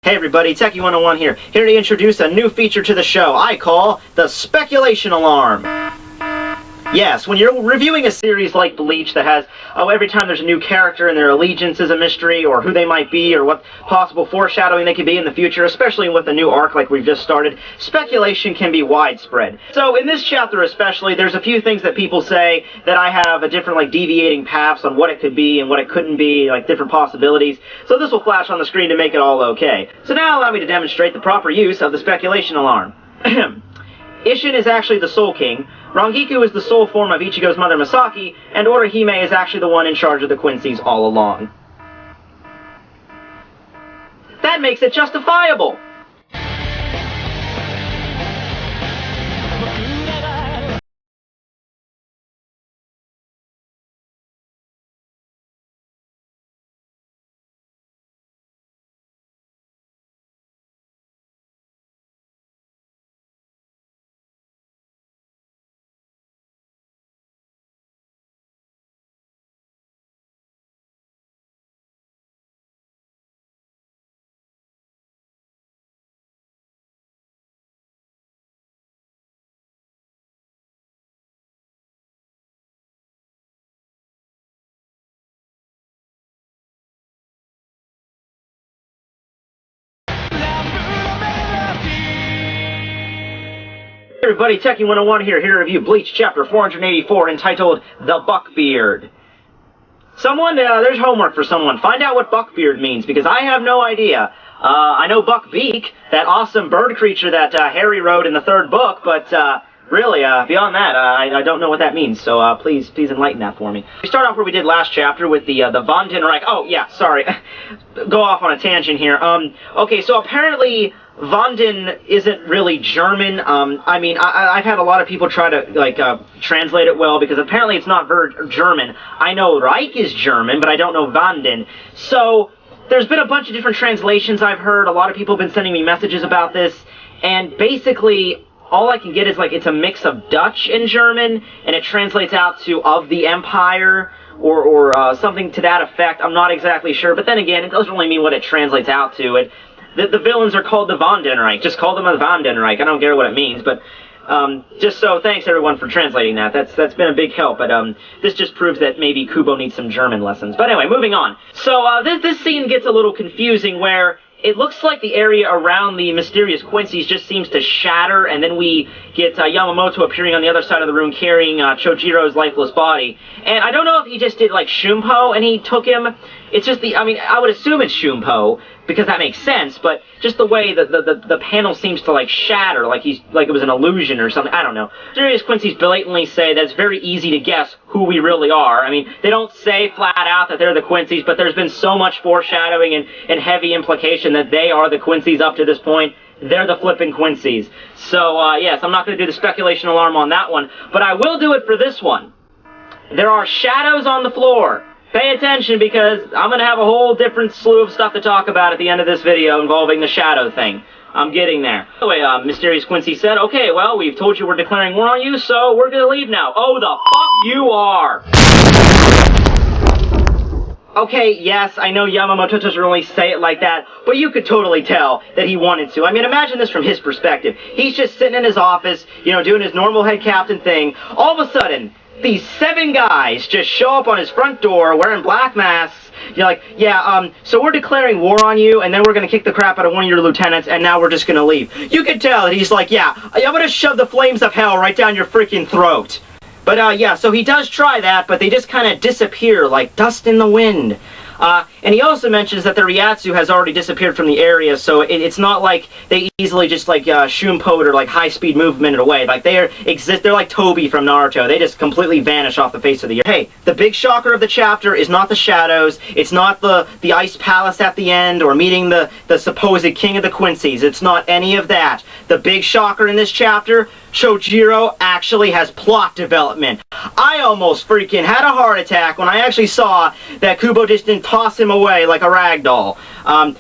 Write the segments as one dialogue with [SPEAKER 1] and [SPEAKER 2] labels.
[SPEAKER 1] Hey everybody, Tekking101 here to introduce a new feature to the show I call the Speculation Alarm. Yes, when you're reviewing a series like Bleach that has, every time there's a new character and their allegiance is a mystery, or who they might be, or what possible foreshadowing they could be in the future, especially with a new arc like we've just started, speculation can be widespread. So in this chapter especially, there's a few things that people say that I have a different, deviating paths on what it could be and what it couldn't be, different possibilities. So this will flash on the screen to make it all okay. So now allow me to demonstrate the proper use of the speculation alarm. Isshin is actually the Soul King, Rangiku is the soul form of Ichigo's mother Masaki, and Orihime is actually the one in charge of the Quincy's all along. That makes it justifiable! Hey everybody, Tekking101 here to review Bleach Chapter 484 entitled The Buckbeard. There's homework for someone. Find out what Buckbeard means, because I have no idea. I know Buckbeak, that awesome bird creature that Harry wrote in the third book, but really, beyond that, I don't know what that means, so please enlighten that for me. We start off where we did last chapter with the Von den Reich. Oh, yeah, sorry. Go off on a tangent here. Okay, so apparently Von den isn't really German. I've had a lot of people try to, translate it well, because apparently it's not very German. I know Reich is German, but I don't know Von den. So there's been a bunch of different translations I've heard. A lot of people have been sending me messages about this, and basically all I can get is, it's a mix of Dutch and German, and it translates out to of the Empire, or something to that effect. I'm not exactly sure, but then again, it doesn't really mean what it translates out to. The villains are called the Von den Reich. Just call them the Von den Reich. I don't care what it means, but just so thanks everyone for translating that. That's been a big help, but this just proves that maybe Kubo needs some German lessons. But anyway, moving on. So this scene gets a little confusing where it looks like the area around the mysterious Quincy's just seems to shatter, and then we get Yamamoto appearing on the other side of the room carrying Chojiro's lifeless body. And I don't know if he just did Shumpo and he took him. It's just I would assume it's Shumpo, because that makes sense, but just the way that the panel seems to shatter, like it was an illusion or something. I don't know. Mysterious Quincy's blatantly say that it's very easy to guess who we really are. They don't say flat out that they're the Quincy's, but there's been so much foreshadowing and heavy implication that they are the Quincy's up to this point. They're the flippin' Quincy's. So, yes, I'm not going to do the speculation alarm on that one, but I will do it for this one. There are shadows on the floor. Pay attention, because I'm going to have a whole different slew of stuff to talk about at the end of this video involving the shadow thing. I'm getting there. Anyway, Mysterious Quincy said, okay, well, we've told you we're declaring war on you, so we're going to leave now. Oh, the fuck you are! Okay, yes, I know Yamamoto doesn't really say it like that, but you could totally tell that he wanted to. Imagine this from his perspective. He's just sitting in his office, doing his normal head captain thing. All of a sudden, these 7 guys just show up on his front door wearing black masks. You're like, yeah, so we're declaring war on you, and then we're going to kick the crap out of one of your lieutenants, and now we're just going to leave. You can tell that he's like, yeah, I'm going to shove the flames of hell right down your freaking throat. But, yeah, so he does try that, but they just kind of disappear like dust in the wind. And he also mentions that the Ryatsu has already disappeared from the area, so it's not like they easily just Shumpo'd or high-speed movement it away. They're like Toby from Naruto. They just completely vanish off the face of the earth. Hey, the big shocker of the chapter is not the shadows, it's not the ice palace at the end, or meeting the supposed king of the Quincy's. It's not any of that. The big shocker in this chapter, Chojiro actually has plot development. I almost freaking had a heart attack when I actually saw that Kubo just didn't toss him away like a rag doll.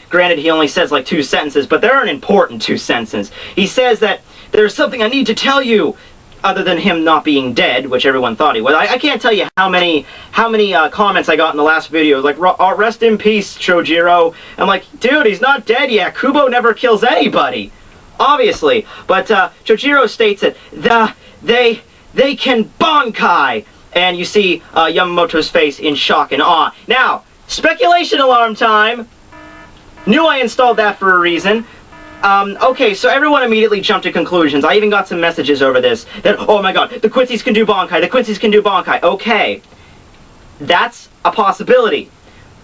[SPEAKER 1] Granted, he only says 2 sentences, but they're an important 2 sentences. He says that there's something I need to tell you. other than him not being dead, which everyone thought he was. I can't tell you how many comments I got in the last video, like, rest in peace, Chojiro. I'm like, dude, he's not dead yet. Kubo never kills anybody, obviously. But Chojiro states that they can Bankai, and you see Yamamoto's face in shock and awe. Now, speculation alarm time. Knew I installed that for a reason. Okay, so everyone immediately jumped to conclusions. I even got some messages over this, that, oh my god, the Quincy's can do Bankai, the Quincy's can do Bankai. Okay, that's a possibility.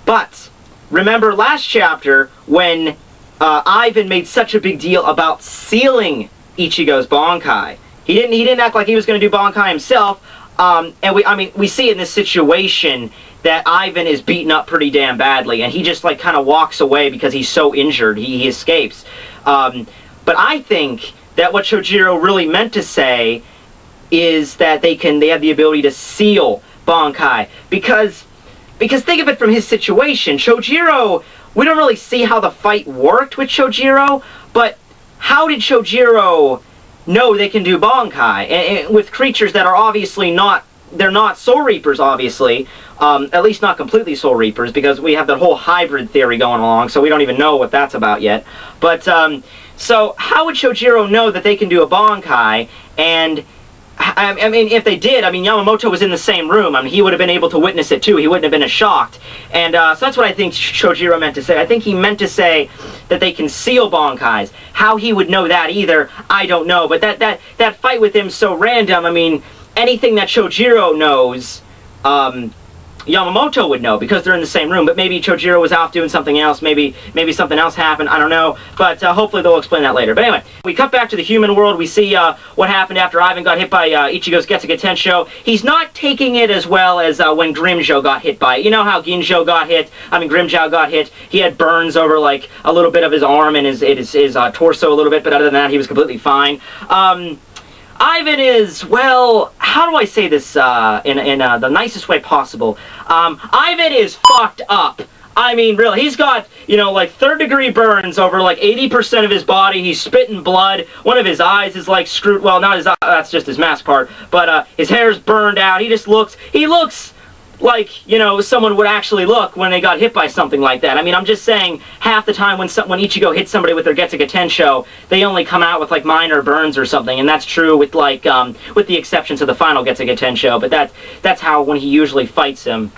[SPEAKER 1] But, remember last chapter, when Ivan made such a big deal about sealing Ichigo's Bankai. He didn't act like he was going to do Bankai himself, and we see in this situation that Ivan is beaten up pretty damn badly, and he just, like, kind of walks away because he's so injured. He escapes. But I think that what Chojiro really meant to say is that they have the ability to seal Bankai. Because think of it from his situation. Chojiro, we don't really see how the fight worked with Chojiro, but how did Chojiro know they can do Bankai? And with creatures that are obviously not, they're not Soul Reapers, obviously. At least not completely Soul Reapers, because we have that whole hybrid theory going along, so we don't even know what that's about yet. But, so how would Chojiro know that they can do a Bankai? And, I mean, if they did, I mean, Yamamoto was in the same room. I mean, he would have been able to witness it too. He wouldn't have been as shocked. And, so that's what I think Chojiro meant to say. I think he meant to say that they can seal Bankais. How he would know that either, I don't know. But that fight with him so random, I mean, anything that Chojiro knows, Yamamoto would know, because they're in the same room. But maybe Chojiro was off doing something else. Maybe something else happened. I don't know. But hopefully they'll explain that later. But anyway, we cut back to the human world. We see what happened after Ivan got hit by Ichigo's Getsuga Tensho. He's not taking it as well as when Grimmjow got hit by it. You know how Grimmjow got hit? He had burns over, like, a little bit of his arm and his torso a little bit, but other than that, he was completely fine. Ivan is, well, how do I say this in the nicest way possible? Ivan is fucked up. I mean, really, he's got, you know, like, third-degree burns over, like, 80% of his body. He's spitting blood. One of his eyes is, like, screwed. Well, not his eye, that's just his mask part. But his hair's burned out. He looks like, you know, someone would actually look when they got hit by something like that. I mean, I'm just saying, half the time when Ichigo hits somebody with their Getsuga Tensho, they only come out with, like, minor burns or something, and that's true with, like, with the exceptions of the final Getsuga Tensho, but that's how, when he usually fights an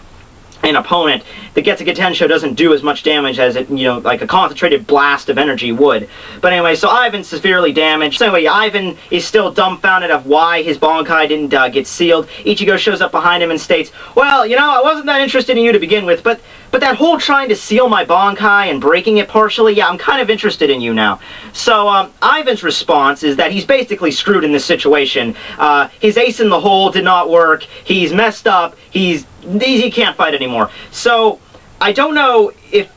[SPEAKER 1] opponent, the Getsuga Tensho doesn't do as much damage as it, you know, like a concentrated blast of energy would. But anyway, so Ivan's severely damaged. So anyway, Ivan is still dumbfounded of why his Bankai didn't get sealed. Ichigo shows up behind him and states, well, you know, I wasn't that interested in you to begin with, but that whole trying to seal my Bankai and breaking it partially, yeah, I'm kind of interested in you now. So Ivan's response is that he's basically screwed in this situation. His ace in the hole did not work. He's messed up. He can't fight anymore. So I don't know if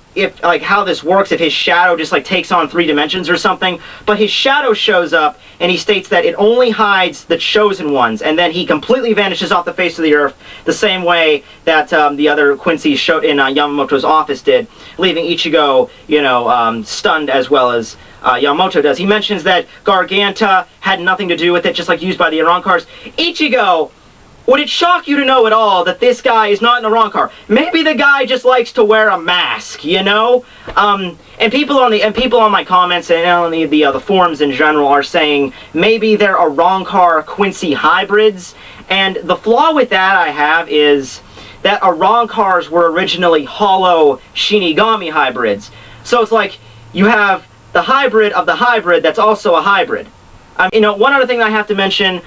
[SPEAKER 1] like how this works, if his shadow just like takes on 3 dimensions or something, but his shadow shows up and he states that it only hides the chosen ones, and then he completely vanishes off the face of the earth the same way that the other Quincy showed in Yamamoto's office did, leaving Ichigo, you know, stunned as well as Yamamoto does. He mentions that Garganta had nothing to do with it, just like used by the Arankars. Ichigo, would it shock you to know at all that this guy is not an Arankar? Maybe the guy just likes to wear a mask, you know? And people on my comments and on the forums in general are saying maybe they're Arankar Quincy hybrids. And the flaw with that I have is that Arankars were originally hollow Shinigami hybrids. So it's like you have the hybrid of the hybrid that's also a hybrid. You know, one other thing I have to mention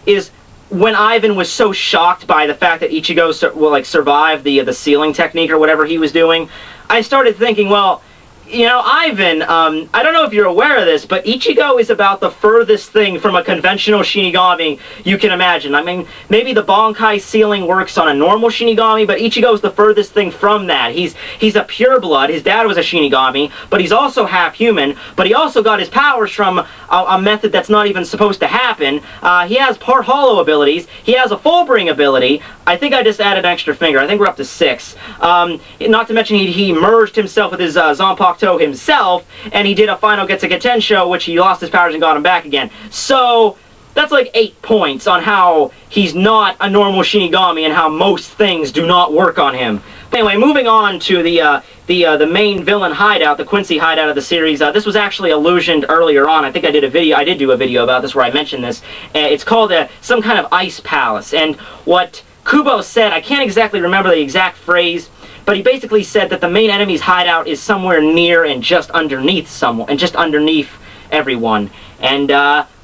[SPEAKER 1] is when Ivan was so shocked by the fact that Ichigo survived the sealing technique or whatever he was doing, I started thinking, well, you know, Ivan, I don't know if you're aware of this, but Ichigo is about the furthest thing from a conventional Shinigami you can imagine. I mean, maybe the Bankai sealing works on a normal Shinigami, but Ichigo's the furthest thing from that. He's a pureblood. His dad was a Shinigami, but he's also half human, but he also got his powers from a method that's not even supposed to happen. He has part hollow abilities. He has a full-bring ability. I think I just added an extra finger. I think we're up to 6. Not to mention he merged himself with his Zanpakuto himself, and he did a final Getsuga Tensho, which he lost his powers and got him back again. So, That's like 8 points on how he's not a normal Shinigami and how most things do not work on him. But anyway, moving on to the main villain hideout, the Quincy hideout of the series. This was actually allusioned earlier on. I think I did do a video about this where I mentioned this. It's called some kind of ice palace. And what Kubo said, I can't exactly remember the exact phrase, but he basically said that the main enemy's hideout is somewhere near and just underneath someone, and just underneath everyone. And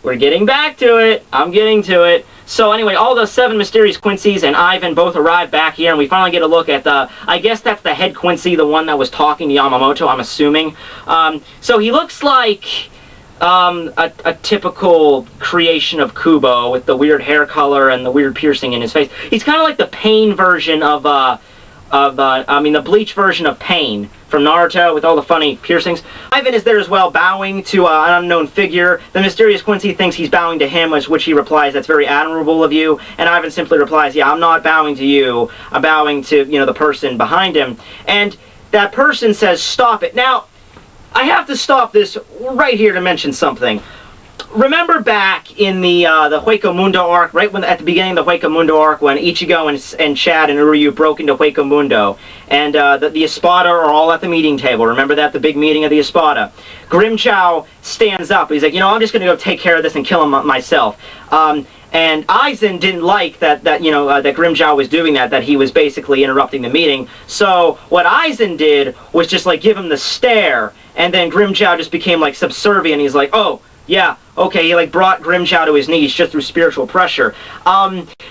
[SPEAKER 1] we're getting back to it. I'm getting to it. So anyway, all those 7 mysterious Quincy's and Ivan both arrive back here, and we finally get a look at I guess that's the head Quincy, the one that was talking to Yamamoto, I'm assuming. So he looks like a typical creation of Kubo with the weird hair color and the weird piercing in his face. He's kind of like the Pain version of the Bleach version of Pain from Naruto with all the funny piercings. Ivan is there as well, bowing to an unknown figure. The mysterious Quincy thinks he's bowing to him, which he replies, "That's very admirable of you." And Ivan simply replies, "Yeah, I'm not bowing to you. I'm bowing to, the person behind him." And that person says, "Stop it." Now, I have to stop this right here to mention something. Remember back in the Hueco Mundo arc, right at the beginning of the Hueco Mundo arc, when Ichigo and Chad and Uryu broke into Hueco Mundo, and the Espada are all at the meeting table. Remember that, the big meeting of the Espada? Grimchow stands up. He's like, I'm just going to go take care of this and kill him myself. And Aizen didn't like that Grimchow was doing that he was basically interrupting the meeting. So what Aizen did was just like give him the stare, and then Grimchow just became like subservient. He's like, oh, yeah, okay, he like brought Grimchow to his knees just through spiritual pressure.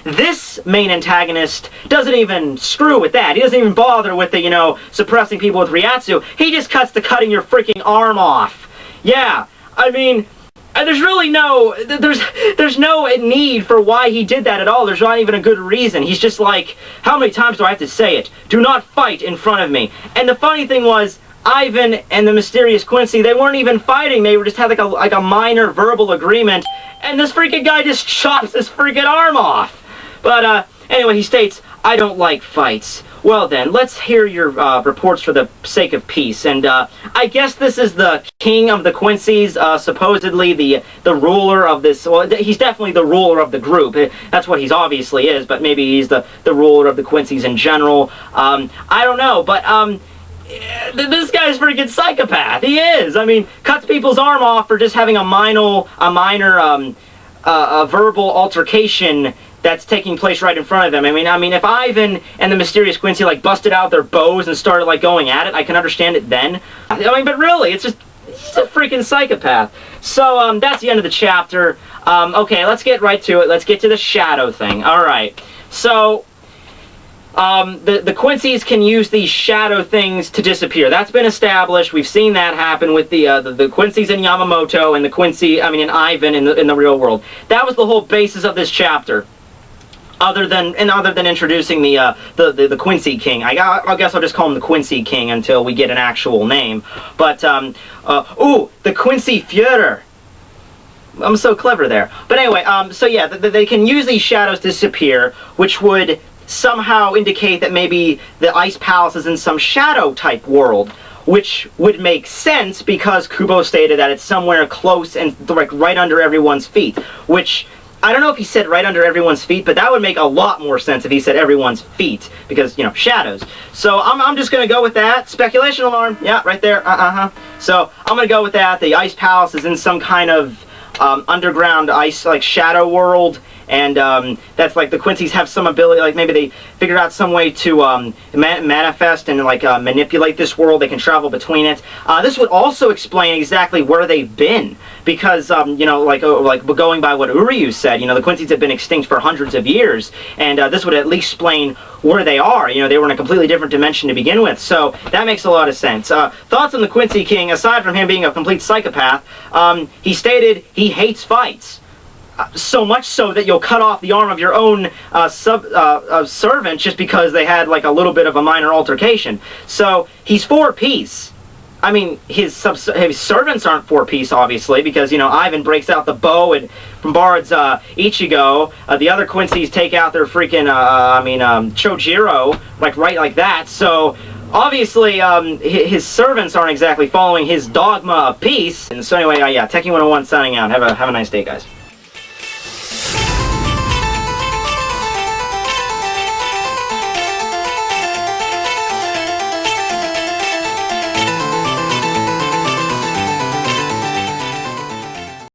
[SPEAKER 1] This main antagonist doesn't even screw with that. He doesn't even bother with the, suppressing people with Ryatsu. He just cuts to cutting your freaking arm off. Yeah, I mean, there's really there's no need for why he did that at all. There's not even a good reason. He's just like, how many times do I have to say it? Do not fight in front of me. And the funny thing was, Ivan and the mysterious Quincy, they weren't even fighting. They were just had like a minor verbal agreement, and this freaking guy just chops his freaking arm off. But anyway, he states, "I don't like fights." Well then, let's hear your reports for the sake of peace. And I guess this is the king of the Quincy's, supposedly the ruler of this. Well, he's definitely the ruler of the group. That's what he's obviously is, but maybe he's the ruler of the Quincy's in general. I don't know, but this guy's a freaking psychopath. He is. I mean, cuts people's arm off for just having a minor verbal altercation that's taking place right in front of them. I mean, if Ivan and the mysterious Quincy like busted out their bows and started like going at it, I can understand it then. I mean, but really, he's a freaking psychopath. So that's the end of the chapter. Okay, let's get right to it. Let's get to the shadow thing. All right. So the Quincy's can use these shadow things to disappear. That's been established. We've seen that happen with the Quincy's in Yamamoto and and Ivan in the real world. That was the whole basis of this chapter. Other than introducing the Quincy King, I guess I'll just call him the Quincy King until we get an actual name. But the Quincy Führer. I'm so clever there. But anyway, so yeah, they can use these shadows to disappear, which would somehow indicate that maybe the Ice Palace is in some shadow type world, which would make sense because Kubo stated that it's somewhere close and like right under everyone's feet, which I don't know if he said right under everyone's feet, but that would make a lot more sense if he said everyone's feet, because, shadows. So I'm just going to go with that. Speculation alarm. Yeah, right there. So I'm going to go with that. The Ice Palace is in some kind of underground ice, like, shadow world, and that's like the Quincy's have some ability, like maybe they figured out some way to manifest and like manipulate this world. They can travel between it. This would also explain exactly where they've been, because like going by what Uryu said, the Quincy's have been extinct for hundreds of years, and this would at least explain where they are. They were in a completely different dimension to begin with, so that makes a lot of sense. Thoughts on the Quincy King? Aside from him being a complete psychopath, he stated he hates fights. So much so that you'll cut off the arm of your own servant just because they had like a little bit of a minor altercation. So he's for peace. I mean, his servants aren't for peace, obviously, because Ivan breaks out the bow and bombards Ichigo. The other Quincy's take out their freaking Chojiro right like that. So obviously his servants aren't exactly following his dogma of peace. And so anyway, yeah, Tekking101 signing out. Have a nice day, guys.